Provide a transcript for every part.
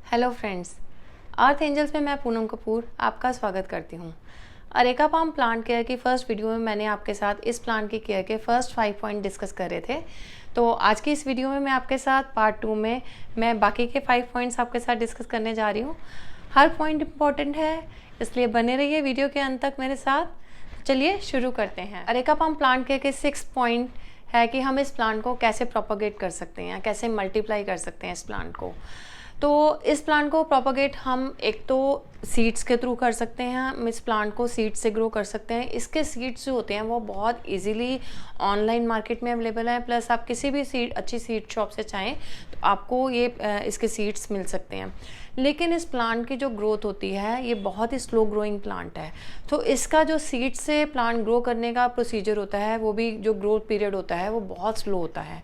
Hello friends, अर्थ angels में मैं पूनम कपूर आपका स्वागत करती हूँ। अरेका पाम प्लांट केयर की फर्स्ट वीडियो में मैंने आपके साथ इस प्लांट की केयर के फर्स्ट 5 पॉइंट डिस्कस करे थे। तो आज की इस वीडियो में मैं आपके साथ पार्ट 2 में मैं बाकी के 5 पॉइंट्स आपके साथ डिस्कस करने जा रही हूँ। हर पॉइंट इम्पॉर्टेंट है, इसलिए बने रहिए वीडियो के अंत तक मेरे साथ। चलिए शुरू करते हैं। अरेका पाम प्लांट केयर के 6 पॉइंट है कि हम इस प्लांट को कैसे प्रोपोगेट कर सकते हैं, कैसे मल्टीप्लाई कर सकते हैं इस प्लांट को। तो इस प्लांट को प्रोपोगेट हम एक तो सीड्स के थ्रू कर सकते हैं। हम इस प्लांट को सीड से ग्रो कर सकते हैं। इसके सीड्स जो होते हैं वो बहुत इजीली ऑनलाइन मार्केट में अवेलेबल है, प्लस आप किसी भी अच्छी सीड शॉप से चाहें तो आपको ये इसके सीड्स मिल सकते हैं। लेकिन इस प्लांट की जो ग्रोथ होती है ये बहुत ही स्लो ग्रोइंग प्लांट है, तो इसका जो सीड से प्लांट ग्रो करने का प्रोसीजर होता है वो भी जो ग्रोथ पीरियड होता है वो बहुत स्लो होता है।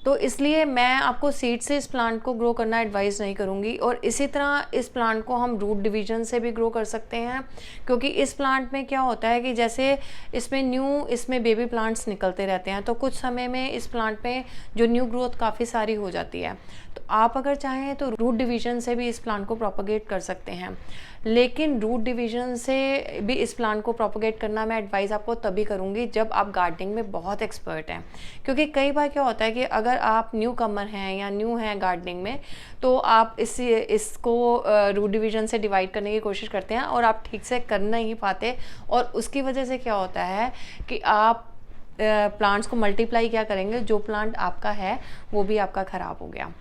तो इसलिए मैं आपको सीड से इस प्लांट को ग्रो करना एडवाइस नहीं करूँगी। और इसी तरह इस प्लांट को हम रूट डिवीजन से भी ग्रो कर सकते हैं, क्योंकि इस प्लांट में क्या होता है कि जैसे इसमें बेबी प्लांट्स निकलते रहते हैं, तो कुछ समय में इस प्लांट में जो न्यू ग्रोथ काफ़ी सारी हो जाती है। तो आप अगर चाहें तो रूट डिवीजन से भी इस प्लांट को प्रोपोगेट कर सकते हैं। लेकिन रूट डिवीजन से भी इस प्लांट को प्रोपोगेट करना मैं एडवाइस आपको तभी करूँगी जब आप गार्डनिंग में बहुत एक्सपर्ट हैं। क्योंकि कई बार क्या होता है कि अगर आप न्यू कमर हैं या न्यू हैं गार्डनिंग में, तो आप इसको रूट डिवीजन से डिवाइड करने की कोशिश करते हैं और आप ठीक से कर नहीं पाते, और उसकी वजह से क्या होता है कि आप प्लांट्स को मल्टीप्लाई क्या करेंगे, जो प्लांट आपका है वो भी आपका ख़राब हो गया।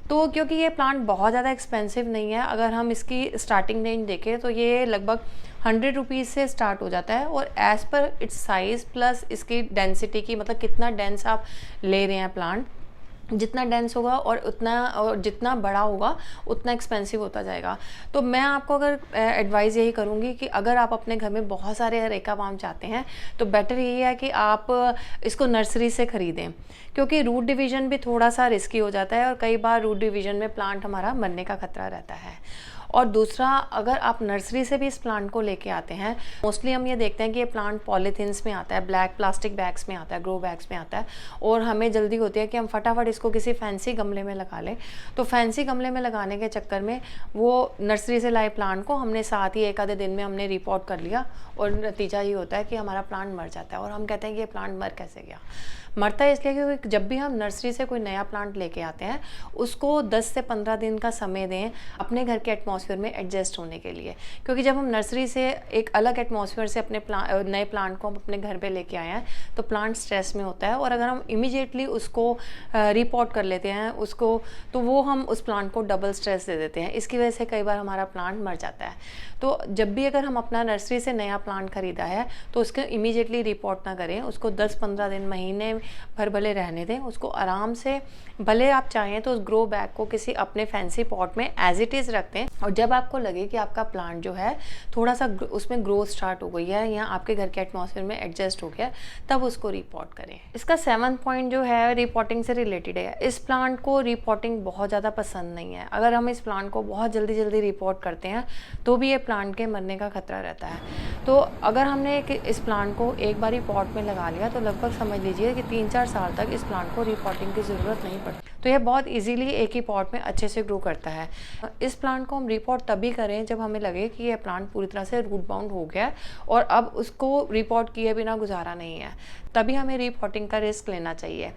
तो क्योंकि ये प्लांट बहुत ज़्यादा एक्सपेंसिव नहीं है, अगर हम इसकी स्टार्टिंग रेंज देखें तो ये लगभग 100 रुपीज़ से स्टार्ट हो जाता है। और as per it's size plus इसकी डेंसिटी की, मतलब कितना डेंस आप ले रहे हैं प्लांट, जितना डेंस होगा और जितना बड़ा होगा उतना एक्सपेंसिव होता जाएगा। तो मैं आपको अगर एडवाइस यही करूँगी कि अगर आप अपने घर में बहुत सारे अरेका पाम चाहते हैं तो बेटर यही है कि आप इसको नर्सरी से ख़रीदें, क्योंकि रूट डिवीज़न भी थोड़ा सा रिस्की हो जाता है और कई बार रूट डिवीज़न में प्लांट हमारा मरने का खतरा रहता है। और दूसरा, अगर आप नर्सरी से भी इस प्लांट को लेके आते हैं, मोस्टली हम ये देखते हैं कि ये प्लांट पॉलीथिन्स में आता है, ब्लैक प्लास्टिक बैग्स में आता है, ग्रो बैग्स में आता है, और हमें जल्दी होती है कि हम फटाफट इसको किसी फैंसी गमले में लगा लें। तो फैंसी गमले में लगाने के चक्कर में वो नर्सरी से लाए प्लांट को हमने साथ ही एक आधे दिन में हमने रिपोर्ट कर लिया, और नतीजा ये होता है कि हमारा प्लांट मर जाता है। और हम कहते हैं कि ये प्लांट मर कैसे गया। मरता है इसलिए क्योंकि जब भी हम नर्सरी से कोई नया प्लांट लेके आते हैं उसको 10 से 15 दिन का समय दें अपने घर के एटमॉस्फेयर में एडजस्ट होने के लिए। क्योंकि जब हम नर्सरी से एक अलग एटमॉस्फेयर से अपने नए प्लांट को हम अपने घर पे लेके आए हैं तो प्लांट स्ट्रेस में होता है, और अगर हम इमीडिएटली उसको रिपोर्ट कर लेते हैं उसको, तो वो हम उस प्लांट को डबल स्ट्रेस दे देते हैं। इसकी वजह से कई बार हमारा प्लांट मर जाता है। तो जब भी अगर हम अपना नर्सरी से नया प्लांट खरीदा है तो उसको इमीडिएटली रिपोर्ट ना करें, उसको 10-15 दिन, महीने भर भले रहने दें। उसको आराम से, भले आप चाहें तो उस ग्रो बैग को किसी अपने फैंसी पॉट में एज इट इज़ रख दें, और जब आपको लगे कि आपका प्लांट जो है थोड़ा सा उसमें ग्रोथ स्टार्ट हो गई है या आपके घर के एटमॉस्फेयर में एडजस्ट हो गया, तब उसको रिपोर्ट करें। इसका 7th पॉइंट जो है रिपोर्टिंग से रिलेटेड है। इस प्लांट को रिपोर्टिंग बहुत ज़्यादा पसंद नहीं है। अगर हम इस प्लांट को बहुत जल्दी जल्दी रिपोर्ट करते हैं तो भी ये प्लांट के मरने का खतरा रहता है। तो अगर हमने इस प्लांट को एक बार ही पॉट में लगा लिया तो लगभग समझ लीजिए कि 3-4 साल तक इस प्लांट को रिपोर्टिंग की ज़रूरत नहीं पड़ती। तो यह बहुत इजीली एक ही पॉट में अच्छे से ग्रो करता है। इस प्लांट को हम रिपोर्ट तभी करें जब हमें लगे कि यह प्लांट पूरी तरह से रूट बाउंड हो गया है और अब उसको रिपोर्ट किए बिना गुजारा नहीं है, तभी हमें रिपोर्टिंग का रिस्क लेना चाहिए।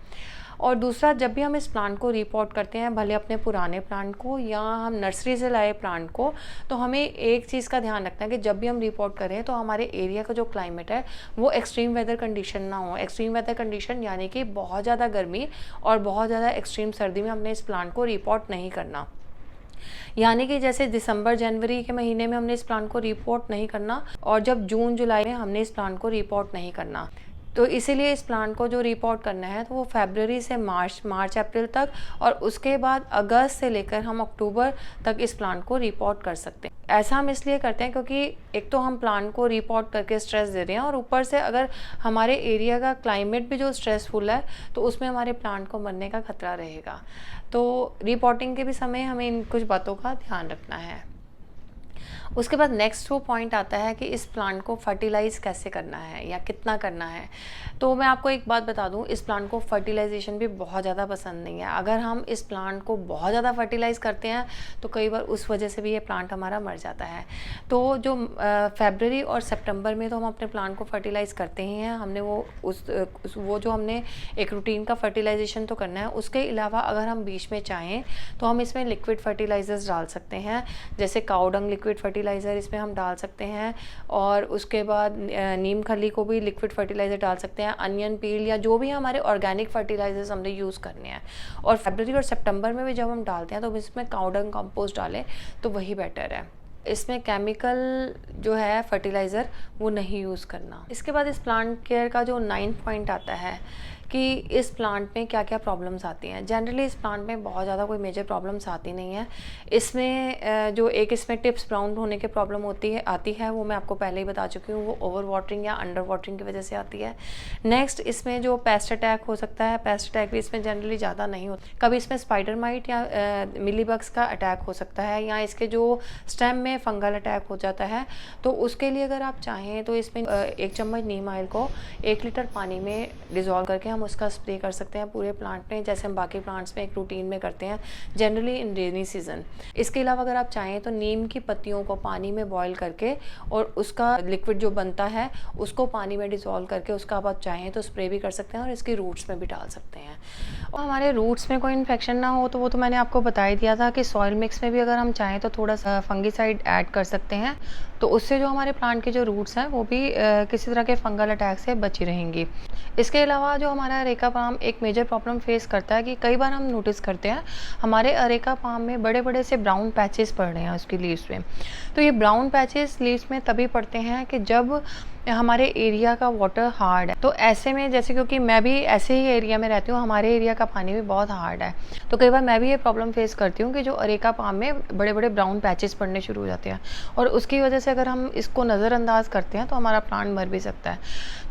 और दूसरा, जब भी हम इस प्लांट को रिपोर्ट करते हैं, भले अपने पुराने प्लांट को या हम नर्सरी से लाए प्लांट को, तो हमें एक चीज़ का ध्यान रखना है कि जब भी हम रिपोर्ट करें तो हमारे एरिया का जो क्लाइमेट है वो एक्सट्रीम वेदर कंडीशन ना हो। एक्सट्रीम वेदर कंडीशन यानी कि बहुत ज़्यादा गर्मी और बहुत ज़्यादा एक्सट्रीम सर्दी में हमने इस प्लांट को रिपोर्ट नहीं करना। यानी कि जैसे दिसंबर-जनवरी के महीने में हमने इस प्लांट को रिपोर्ट नहीं करना, और जब जून-जुलाई में हमने इस प्लांट को रिपोर्ट नहीं करना। तो इसीलिए इस प्लांट को जो रिपोर्ट करना है तो वो फरवरी से मार्च-अप्रैल तक, और उसके बाद अगस्त से लेकर हम अक्टूबर तक इस प्लांट को रिपोर्ट कर सकते हैं। ऐसा हम इसलिए करते हैं क्योंकि एक तो हम प्लांट को रिपोर्ट करके स्ट्रेस दे रहे हैं, और ऊपर से अगर हमारे एरिया का क्लाइमेट भी जो स्ट्रेसफुल है तो उसमें हमारे प्लांट को मरने का खतरा रहेगा। तो रिपोर्टिंग के भी समय हमें इन कुछ बातों का ध्यान रखना है। उसके बाद नेक्स्ट वो पॉइंट आता है कि इस प्लांट को फर्टिलाइज़ कैसे करना है या कितना करना है। तो मैं आपको एक बात बता दूं, इस प्लांट को फर्टिलाइजेशन भी बहुत ज़्यादा पसंद नहीं है। अगर हम इस प्लांट को बहुत ज़्यादा फर्टिलाइज़ करते हैं तो कई बार उस वजह से भी ये प्लांट हमारा मर जाता है। तो जो फरवरी और सितंबर में तो हम अपने प्लांट को फर्टिलाइज़ करते ही हैं। हमने वो जो हमने एक रूटीन का फर्टिलाइजेशन तो करना है। उसके अलावा अगर हम बीच में चाहें तो हम इसमें लिक्विड फर्टिलाइज़र्स डाल सकते हैं, जैसे काऊ डंग लिक्विड फर्टिलाइज़र इसमें हम डाल सकते हैं, और उसके बाद नीम खली को भी लिक्विड फर्टिलाइज़र डाल सकते हैं, अनियन पील या जो भी हमारे ऑर्गेनिक फर्टिलाइजर्स हमने यूज़ करने हैं। और फरवरी और सितंबर में भी जब हम डालते हैं तो इसमें काऊ डंग कंपोस्ट डालें तो वही बेटर है। इसमें केमिकल जो है फर्टिलाइज़र वो नहीं यूज़ करना। इसके बाद इस प्लांट केयर का जो 9th पॉइंट आता है कि इस प्लांट में क्या क्या प्रॉब्लम्स आती हैं। जनरली इस प्लांट में बहुत ज़्यादा कोई मेजर प्रॉब्लम्स आती नहीं है। इसमें जो एक इसमें टिप्स ब्राउन होने की प्रॉब्लम आती है वो मैं आपको पहले ही बता चुकी हूँ, वो ओवर वाटरिंग या अंडर वाटरिंग की वजह से आती है। नेक्स्ट इसमें जो पेस्ट अटैक हो सकता है, पेस्ट अटैक भी इसमें जनरली ज़्यादा नहीं होता। कभी इसमें स्पाइडर माइट या मिलीबग्स का अटैक हो सकता है, या इसके जो स्टेम में फंगल अटैक हो जाता है। तो उसके लिए अगर आप चाहें तो इसमें 1 चम्मच नीम ऑयल को 1 लीटर पानी में डिज़ोल्व करके हम उसका स्प्रे कर सकते हैं पूरे प्लांट में, जैसे हम बाकी प्लांट्स में एक रूटीन में करते हैं जनरली इन रेनी सीजन। इसके अलावा अगर आप चाहें तो नीम की पत्तियों को पानी में बॉईल करके और उसका लिक्विड जो बनता है उसको पानी में डिज़ोल्व करके उसका आप चाहें तो स्प्रे भी कर सकते हैं और इसकी रूट्स में भी डाल सकते हैं। और हमारे रूट्स में कोई इन्फेक्शन ना हो तो वो तो मैंने आपको बता ही दिया था कि सॉइल मिक्स में भी अगर हम चाहें तो थोड़ा सा फंगीसाइड ऐड कर सकते हैं, तो उससे जो हमारे प्लांट के जो रूट्स हैं वो भी किसी तरह के फंगल अटैक से बची रहेंगी। इसके अलावा जो हमारा अरेका पाम एक मेजर प्रॉब्लम फेस करता है कि कई बार हम नोटिस करते हैं हमारे अरेका पाम में बड़े बड़े से ब्राउन पैचेस पड़ रहे हैं उसकी लीव्स में। तो ये ब्राउन पैचेस लीव्स में तभी पड़ते हैं कि जब हमारे एरिया का वाटर हार्ड है। तो ऐसे में जैसे क्योंकि मैं भी ऐसे ही एरिया में रहती हूँ, हमारे एरिया का पानी भी बहुत हार्ड है, तो कई बार मैं भी ये प्रॉब्लम फेस करती हूँ कि जो अरेका पाम में बड़े बड़े ब्राउन पैचेस पड़ने शुरू हो जाते हैं, और उसकी वजह से अगर हम इसको नज़रअंदाज करते हैं तो हमारा प्लांट मर भी सकता है।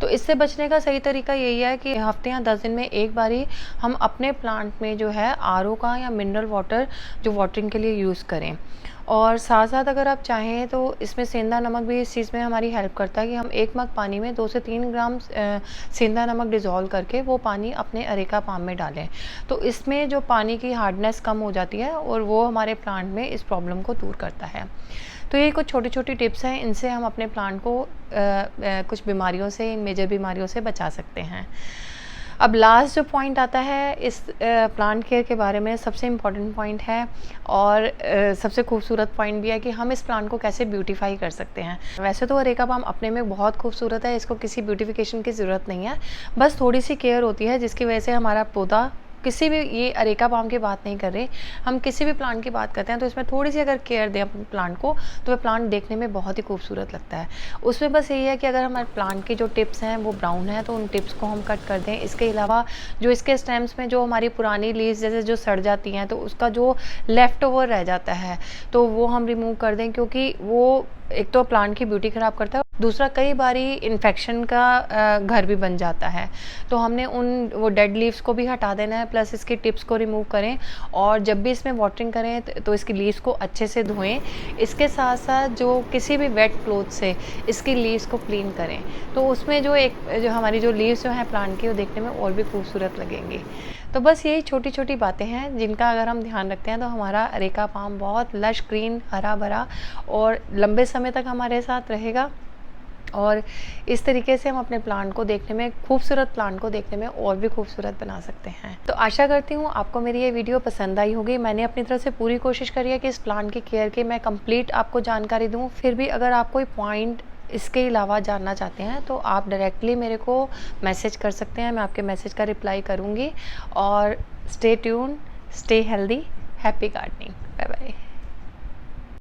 तो इससे बचने का सही तरीका यही है कि हफ्ते या 10 दिन में एक बारी हम अपने प्लांट में जो है RO का या मिनरल वाटर जो वाटरिंग के लिए यूज़ करें। और साथ साथ अगर आप चाहें तो इसमें सेंधा नमक भी इस चीज़ में हमारी हेल्प करता है कि हम 1 मग पानी में 2 से 3 ग्राम सेंधा नमक डिज़ोल्व करके वो पानी अपने अरेका पाम में डालें। तो इसमें जो पानी की हार्डनेस कम हो जाती है और वो हमारे प्लांट में इस प्रॉब्लम को दूर करता है। तो ये कुछ छोटी छोटी टिप्स हैं, इनसे हम अपने प्लांट को कुछ बीमारियों से, मेजर बीमारियों से बचा सकते हैं। अब लास्ट जो पॉइंट आता है इस प्लांट केयर के बारे में, सबसे इम्पॉर्टेंट पॉइंट है और सबसे खूबसूरत पॉइंट भी है कि हम इस प्लांट को कैसे ब्यूटीफाई कर सकते हैं। वैसे तो अरेका पाम अपने में बहुत खूबसूरत है, इसको किसी ब्यूटिफिकेशन की ज़रूरत नहीं है, बस थोड़ी सी केयर होती है जिसकी वजह से हमारा पौधा किसी भी, ये अरेका पाम की बात नहीं कर रहे, हम किसी भी प्लांट की बात करते हैं तो इसमें थोड़ी सी अगर केयर दें अपने प्लांट को तो वह प्लांट देखने में बहुत ही खूबसूरत लगता है। उसमें बस यही है कि अगर हमारे प्लांट की जो टिप्स हैं वो ब्राउन है तो उन टिप्स को हम कट कर दें। इसके अलावा जो इसके स्टेम्स में जो हमारी पुरानी लीव्स जैसे जो सड़ जाती हैं तो उसका जो लेफ़्ट ओवर रह जाता है तो वो हम रिमूव कर दें, क्योंकि वो एक तो प्लांट की ब्यूटी ख़राब करता है, दूसरा कई बारी इन्फेक्शन का घर भी बन जाता है। तो हमने वो डेड लीव्स को भी हटा देना है, प्लस इसकी टिप्स को रिमूव करें, और जब भी इसमें वाटरिंग करें तो इसकी लीव्स को अच्छे से धोएं। इसके साथ साथ जो किसी भी वेट क्लॉथ से इसकी लीव्स को क्लीन करें, तो उसमें जो हमारी जो लीव्स जो हैं प्लांट की वो देखने में और भी खूबसूरत लगेंगी। तो बस यही छोटी छोटी बातें हैं जिनका अगर हम ध्यान रखते हैं तो हमारा अरेका पाम बहुत लश ग्रीन, हरा भरा और लंबे समय तक हमारे साथ रहेगा। और इस तरीके से हम अपने प्लांट को देखने में, खूबसूरत प्लांट को देखने में और भी खूबसूरत बना सकते हैं। तो आशा करती हूँ आपको मेरी ये वीडियो पसंद आई होगी। मैंने अपनी तरफ से पूरी कोशिश करी है कि इस प्लांट की केयर की मैं कंप्लीट आपको जानकारी दूँ। फिर भी अगर आप कोई पॉइंट इसके अलावा जानना चाहते हैं तो आप डायरेक्टली मेरे को मैसेज कर सकते हैं, मैं आपके मैसेज का रिप्लाई करूँगी। और stay tune, stay healthy, happy gardening.